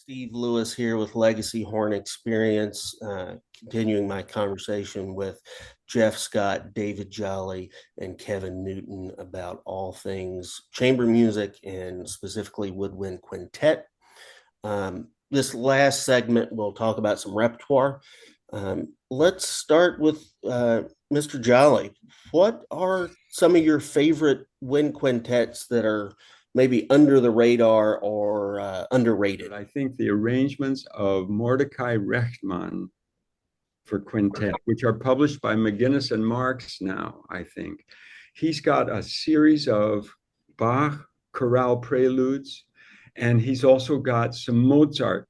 Steve Lewis here with Legacy Horn Experience, continuing my conversation with Jeff Scott, David Jolley, and Kevin Newton about all things chamber music and specifically woodwind quintet. This last segment, we'll talk about some repertoire. Let's start with Mr. Jolley. What are some of your favorite wind quintets that are maybe under the radar or underrated? I think the arrangements of Mordecai Rechtman for quintet, which are published by McGinnis and Marks now, I think. He's got a series of Bach chorale preludes, and he's also got some Mozart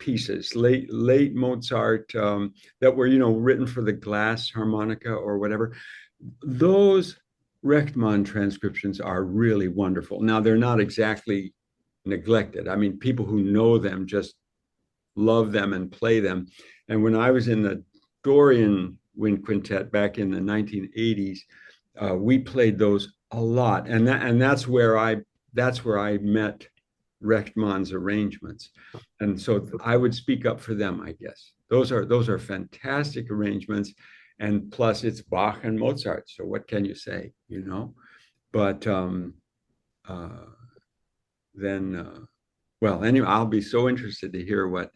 pieces, late Mozart that were, written for the glass harmonica or whatever. Those Rechtman transcriptions are really wonderful. Now, they're not exactly neglected. I mean, people who know them just love them and play them. And when I was in the Dorian Wind Quintet back in the 1980s, we played those a lot, and that's where I met Rechtman's arrangements, and so I would speak up for them. I guess those are fantastic arrangements, and plus it's Bach and Mozart. So what can you say, But well, anyway, I'll be so interested to hear what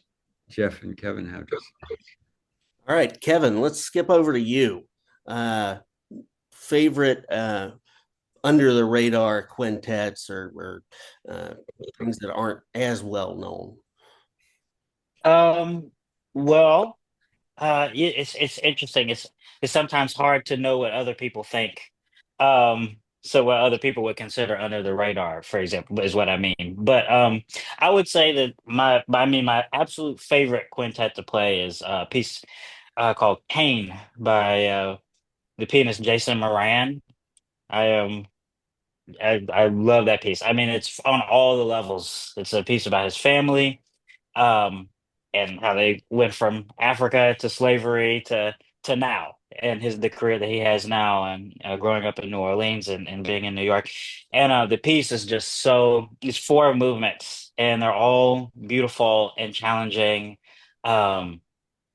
Jeff and Kevin have to say. All right, Kevin, let's skip over to you. Favorite under the radar quintets or things that aren't as well known? Well, it's interesting. It's sometimes hard to know what other people think. So what other people would consider under the radar, for example, is what I mean. But I would say that my absolute favorite quintet to play is a piece called "Cain" by the pianist Jason Moran. I I love that piece. I mean, it's on all the levels. It's a piece about his family, um, and how they went from Africa to slavery to now, and the career that he has now, and growing up in New Orleans and being in New York. And the piece is just so it's four movements, and they're all beautiful and challenging. Um,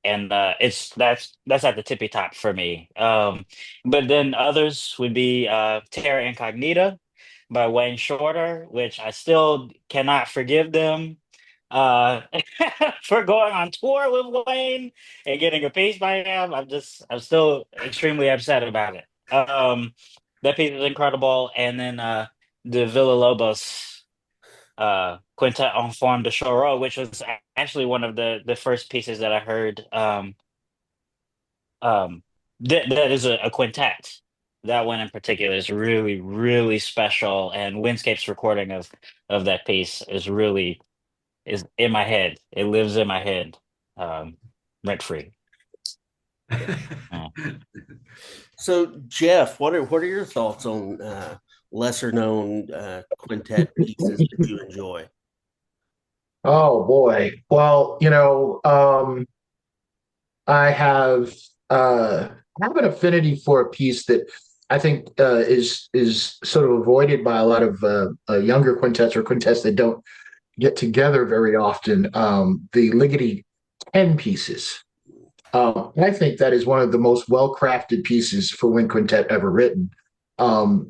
and it's that's at the tippy top for me. But then others would be Terra Incognita by Wayne Shorter, which I still cannot forgive them uh, for going on tour with Wayne and getting a piece by him. I'm still extremely upset about it. That piece is incredible, and then the Villa Lobos quintet en forme de choro, which was actually one of the first pieces that I heard that is a quintet. That one in particular is really, really special, and Windscape's recording of that piece is in my head. It lives in my head, rent free. Yeah. So, Jeff, what are your thoughts on lesser known quintet pieces that you enjoy? Oh boy. Well, I have I have an affinity for a piece that I think is sort of avoided by a lot of younger quintets or quintets that don't get together very often. The Ligeti 10 pieces. I think that is one of the most well-crafted pieces for wind quintet ever written.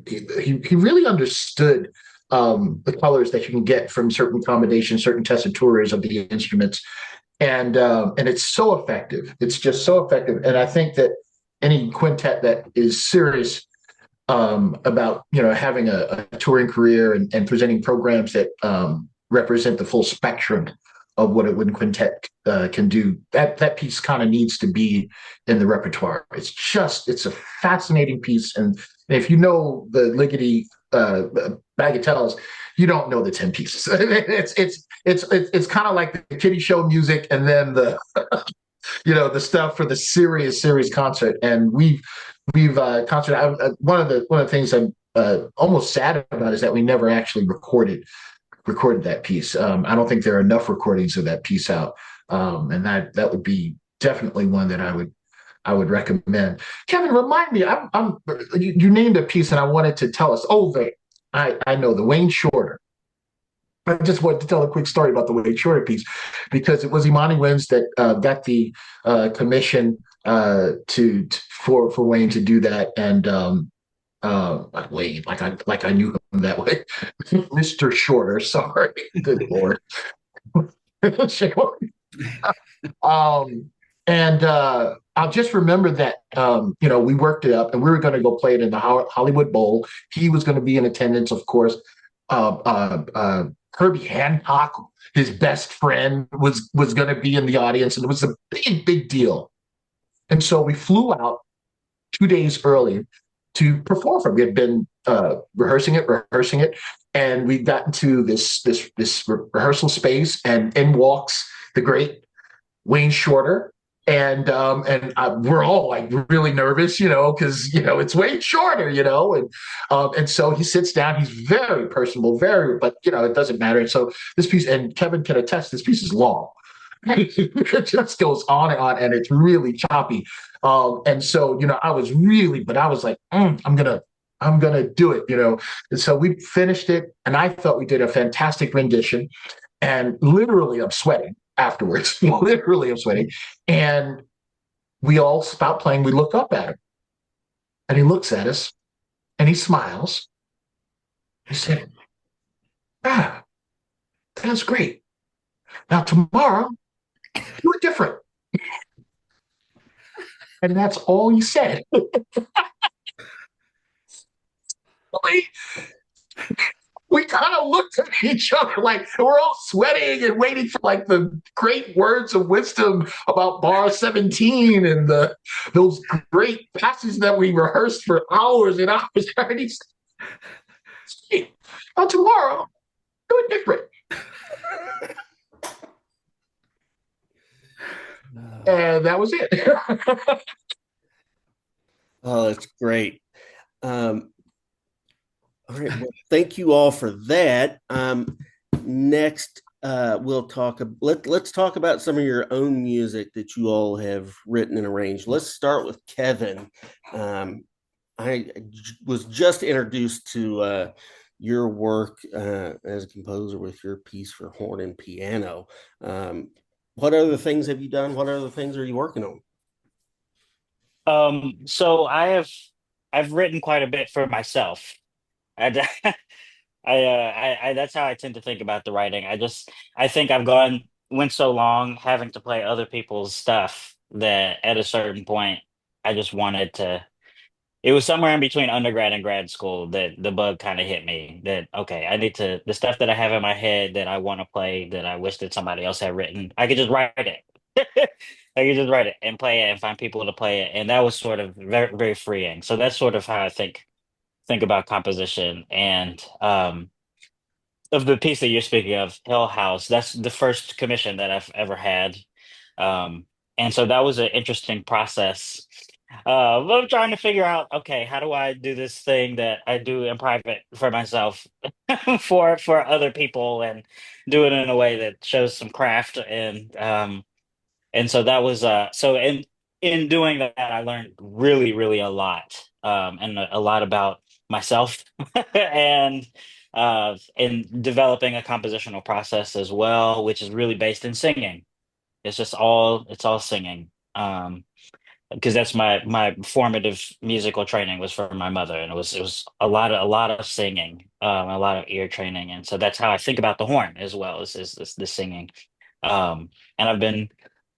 He really understood the colors that you can get from certain combinations, certain tessituras of the instruments, and it's so effective. It's just so effective, and I think that any quintet that is serious about having a touring career and presenting programs that represent the full spectrum of what a wind quintet can do, that piece kind of needs to be in the repertoire. It's a fascinating piece, and if you know the Ligeti bagatelles, you don't know the 10 pieces. It's kind of like the kiddie show music, and then the the stuff for the serious concert. And we've concert. One of the things I'm almost sad about is that we never actually recorded that piece. I don't think there are enough recordings of that piece out, and that would be definitely one that I would recommend. Kevin, remind me. You named a piece, and I wanted to tell us. Oh, I know the Wayne Shorter. I just wanted to tell a quick story about the Wade Shorter piece because it was Imani Winds that got the commission for Wayne to do that, and Wayne, like I knew him that way, Mr. Shorter. Sorry, good lord. um, and I'll just remember that we worked it up, and we were going to go play it in the Hollywood Bowl. He was going to be in attendance, of course. Herbie Hancock, his best friend, was going to be in the audience, and it was a big deal. And so we flew out 2 days early to perform for him. We had been rehearsing it, and we got into this rehearsal space, and in walks the great Wayne Shorter. And we're all like really nervous, because it's Wayne Shorter, and so he sits down. He's very personable, but it doesn't matter. And so this piece, and Kevin can attest, this piece is long. It just goes on and on, and it's really choppy. And so I was like, I'm gonna do it, And so we finished it, and I thought we did a fantastic rendition. And literally, I'm sweating afterwards. Literally, I'm sweating. And we all stop playing. We look up at him, and he looks at us, and he smiles. He said, that's great. Now tomorrow, do it different. And that's all he said. We kind of looked at each other like we're all sweating and waiting for like the great words of wisdom about bar 17 and those great passages that we rehearsed for hours and hours. And he said, tomorrow, do it different. And that was it. Oh, that's great. All right. Well, thank you all for that. Next, we'll talk. Let's talk about some of your own music that you all have written and arranged. Let's start with Kevin. I was just introduced to your work as a composer with your piece for horn and piano. What other things have you done? What other things are you working on? So I've written quite a bit for myself. And that's how I tend to think about the writing. I think went so long having to play other people's stuff that at a certain point I just wanted to. It was somewhere in between undergrad and grad school that the bug kind of hit me that okay, I need to the stuff that I have in my head that I want to play that I wish that somebody else had written. I could just write it. I could just write it and play it and find people to play it, and that was sort of very very freeing. So that's sort of how I think about composition and of the piece that you're speaking of, Hill House, that's the first commission that I've ever had. And so that was an interesting process. I'm trying to figure out, okay, how do I do this thing that I do in private for myself for other people and do it in a way that shows some craft and so that was so in doing that I learned really really a lot and a lot about myself and in developing a compositional process as well, which is really based in singing. It's all singing. Because that's my formative musical training was from my mother, and it was a lot of singing, a lot of ear training, and so that's how I think about the horn as well is the singing. And I've been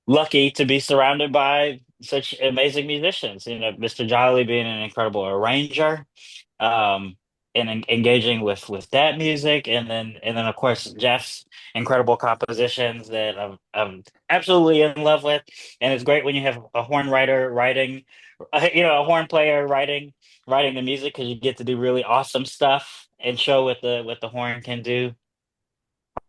lucky to be surrounded by such amazing musicians. Mr. Jolley being an incredible arranger, um, and engaging with that music, and then of course Jeff's incredible compositions that I'm absolutely in love with. And it's great when you have a horn writer writing, a horn player writing the music because you get to do really awesome stuff and show what the horn can do.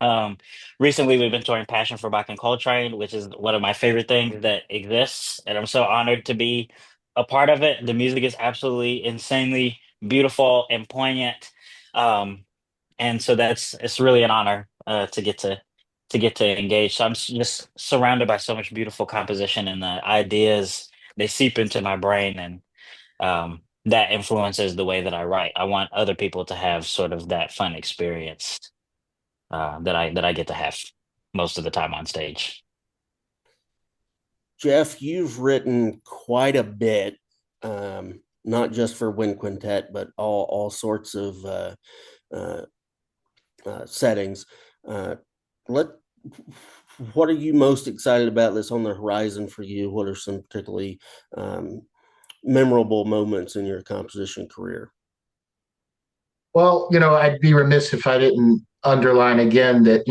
Um, Recently we've been touring Passion for Bach and Coltrane, which is one of my favorite things that exists, and I'm so honored to be a part of it. The music is absolutely insanely beautiful and poignant. Um, and so it's really an honor to get to engage. So just surrounded by so much beautiful composition and the ideas they seep into my brain and that influences the way that I write. I want other people to have sort of that fun experience. that I get to have most of the time on stage. Jeff, you've written quite a bit, not just for wind quintet, but all sorts of uh, settings. Let What are you most excited about that's on the horizon for you? What are some particularly um, memorable moments in your composition career? Well, I'd be remiss if I didn't underline again that,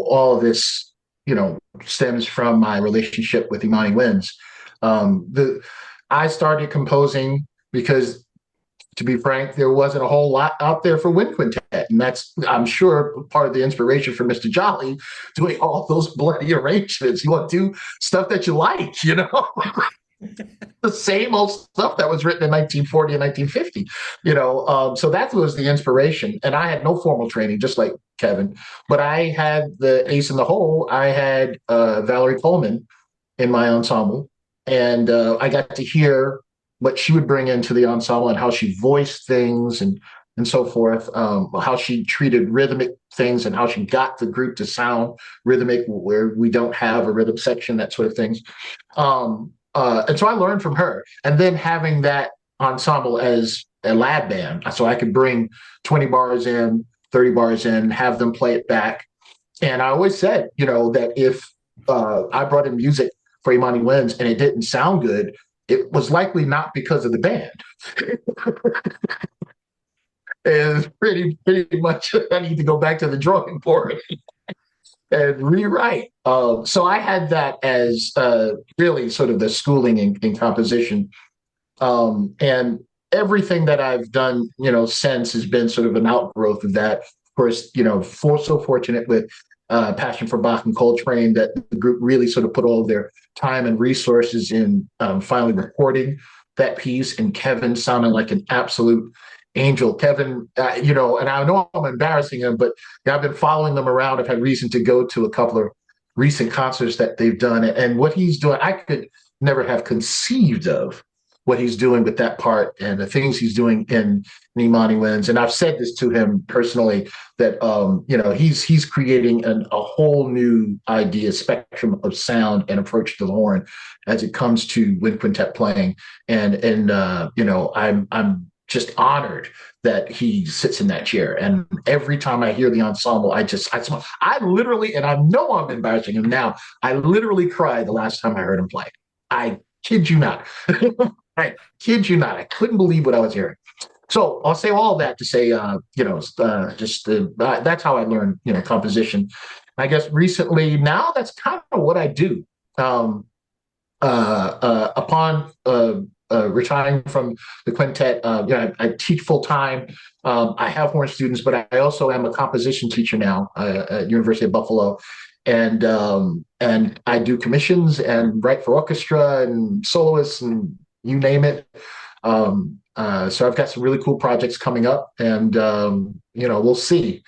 all of this, stems from my relationship with Imani Winds. The I started composing because, to be frank, there wasn't a whole lot out there for wind quintet. And that's, I'm sure, part of the inspiration for Mr. Jolley doing all those bloody arrangements. You want to do stuff that you like, the same old stuff that was written in 1940 and 1950, so that was the inspiration. And I had no formal training, just like Kevin, but I had the ace in the hole. I had Valerie Coleman in my ensemble, and I got to hear what she would bring into the ensemble and how she voiced things and so forth, how she treated rhythmic things and how she got the group to sound rhythmic where we don't have a rhythm section, that sort of things. And so I learned from her. And then having that ensemble as a lab band, so I could bring 20 bars in, 30 bars in, have them play it back. And I always said, that if I brought in music for Imani Winds and it didn't sound good, it was likely not because of the band. It's pretty much I need to go back to the drawing board and rewrite. So I had that as really sort of the schooling in composition. And everything that I've done, since has been sort of an outgrowth of that. Of course, so fortunate with Passion for Bach and Coltrane that the group really sort of put all of their time and resources in finally recording that piece. And Kevin sounded like an absolute angel. Kevin, and I know I'm embarrassing him, but I've been following them around. I've had reason to go to a couple of recent concerts that they've done. And what he's doing, I could never have conceived of what he's doing with that part and the things he's doing in Nimani Winds. And I've said this to him personally that he's creating a whole new idea, spectrum of sound and approach to the horn as it comes to wind quintet playing. And I'm just honored that he sits in that chair. And every time I hear the ensemble, I smile. I literally, and I know I'm embarrassing him now, I literally cried the last time I heard him play. I kid you not. I kid you not. I couldn't believe what I was hearing. So I'll say all that to say, that's how I learned, composition. I guess recently, now that's kind of what I do. Upon retiring from the quintet, I teach full time. I have horn students, but I also am a composition teacher now at University of Buffalo, and I do commissions and write for orchestra and soloists and you name it. So I've got some really cool projects coming up, and we'll see.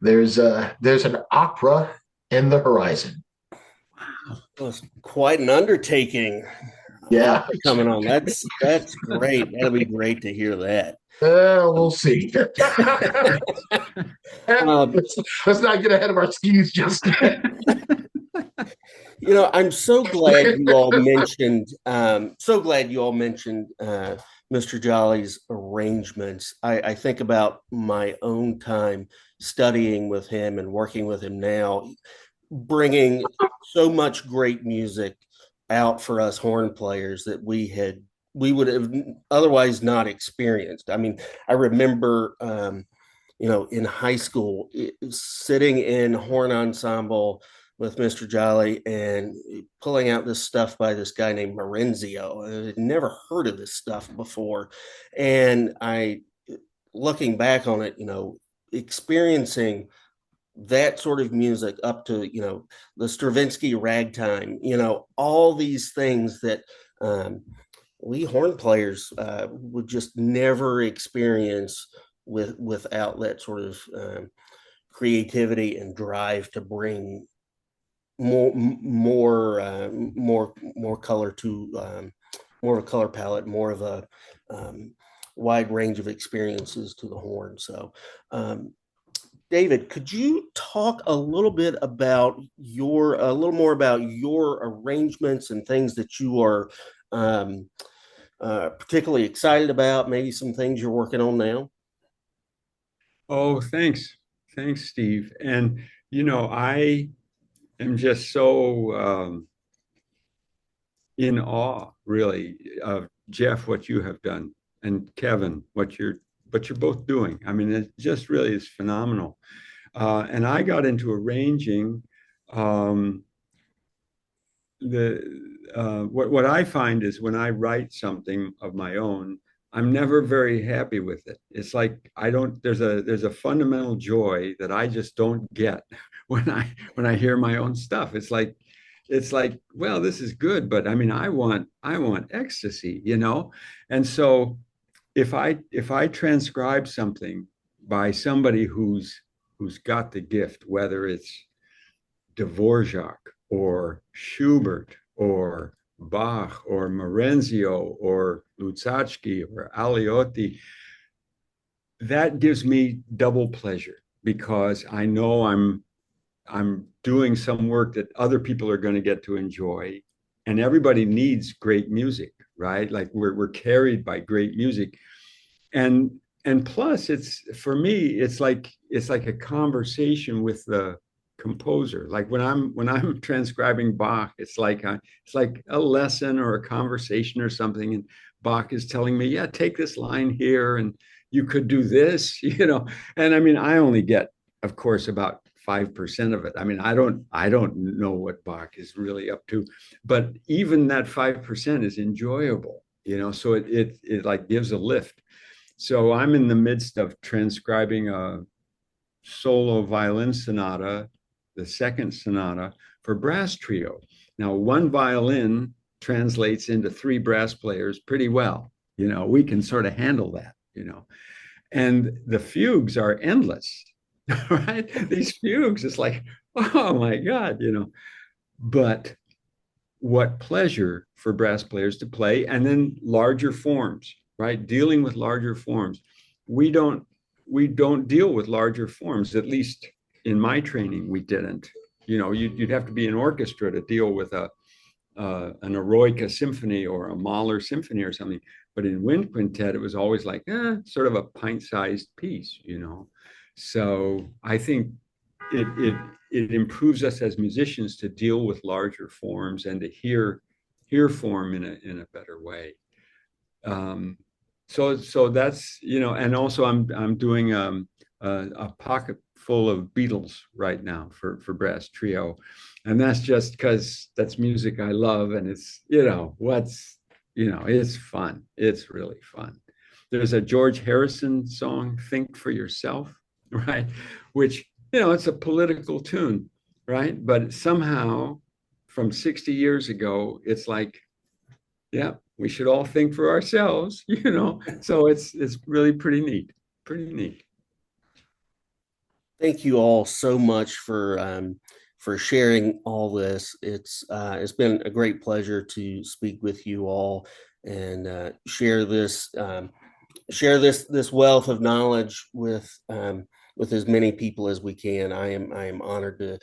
There's an opera in the horizon. Well, it's quite an undertaking. Yeah, Coming on. That's great. That'll be great to hear that. we'll see. Um, Let's not get ahead of our skis just yet. I'm so glad you all mentioned. Mr. Jolley's arrangements. I think about my own time studying with him and working with him now, bringing so much great music out for us horn players that we would have otherwise not experienced. I mean, I remember, in high school, sitting in horn ensemble with Mr. Jolley and pulling out this stuff by this guy named Marenzio. I had never heard of this stuff before. And looking back on it, experiencing that sort of music up to, the Stravinsky ragtime, all these things that we horn players would just never experience without that sort of creativity and drive to bring more color to more of a color palette, more of a wide range of experiences to the horn. So David, could you talk a little bit about a little more about your arrangements and things that you are um, particularly excited about? Maybe some things you're working on now. Oh, thanks. Thanks, Steve. And, I am just so in awe, really, of Jeff, what you have done, and Kevin, what you're both doing. I mean, it just really is phenomenal. And I got into arranging um, the what I find is when I write something of my own, I'm never very happy with it. It's like I don't there's a fundamental joy that I just don't get when I hear my own stuff. It's like, well, this is good, but I mean, I want ecstasy, And so if I transcribe something by somebody who's got the gift, whether it's Dvorak or Schubert or Bach or Marenzio or Luzzaschi or Aliotti, that gives me double pleasure because I know I'm doing some work that other people are going to get to enjoy, and everybody needs great music, right? Like we're carried by great music, and and plus it's for me it's like a conversation with the composer. Like when I'm transcribing Bach, it's like a lesson or a conversation or something, and Bach is telling me, yeah, take this line here and you could do this. And I mean, I only get, of course, about 5% of it. I mean, I don't know what Bach is really up to, but even that 5% is enjoyable, so it like gives a lift. So I'm in the midst of transcribing a solo violin sonata, the second sonata for brass trio. Now, one violin translates into three brass players pretty well. We can sort of handle that. And the fugues are endless, right? These fugues, it's like, oh my God. But what pleasure for brass players to play, and then larger forms, right? Dealing with larger forms. We don't deal with larger forms, at least in my training we didn't. You'd have to be an orchestra to deal with an Eroica symphony or a Mahler symphony or something. But in wind quintet, it was always like sort of a pint-sized piece. So I think it improves us as musicians to deal with larger forms and to hear form in a better way. So that's and also I'm doing a pocket full of Beatles right now for brass trio, and that's just because that's music I love, and it's fun. It's really fun. There's a George Harrison song, "Think for Yourself," right? Which it's a political tune, right? But somehow, from 60 years ago, it's like, yeah, we should all think for ourselves. So it's really pretty neat, pretty neat. Thank you all so much for sharing all this. It's been a great pleasure to speak with you all and share this wealth of knowledge with as many people as we can. I am honored to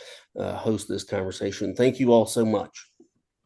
host this conversation. Thank you all so much.